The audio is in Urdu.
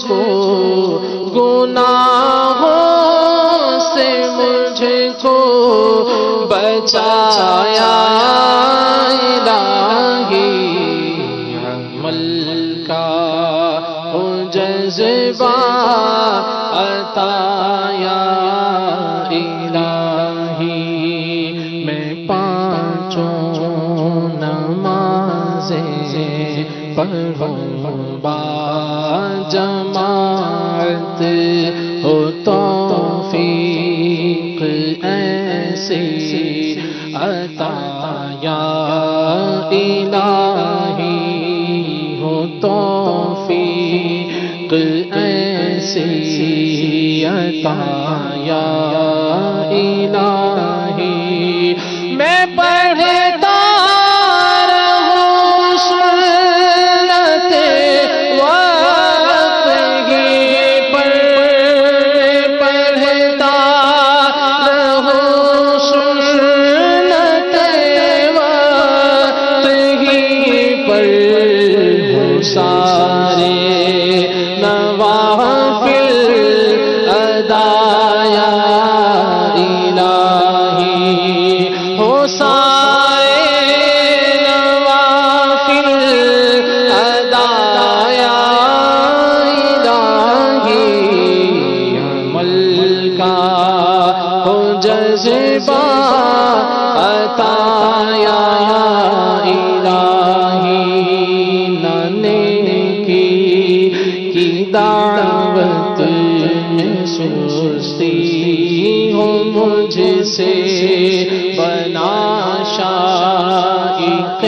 کو گناہوں سے مجھ کو بچایا الہی عمل کا وہ جذبہ عطا یا الہی میں پانچوں نمازیں پڑھوں با جماعت ہو توفیق ایسی عطا یا الہی ہو توفیق ایسی عطا یا الہی میں پڑھتا رہوں سنت وقت ہی پر پڑھتا رہوں سنت وقت ہی پر سارے نوافل ادا یا الہی ہو سارے نوافل ادا یا الہی عمل کا ہو جذبہ عطا یا الہی کی دعوت میں سستی ہو مجھ سے بنا شائق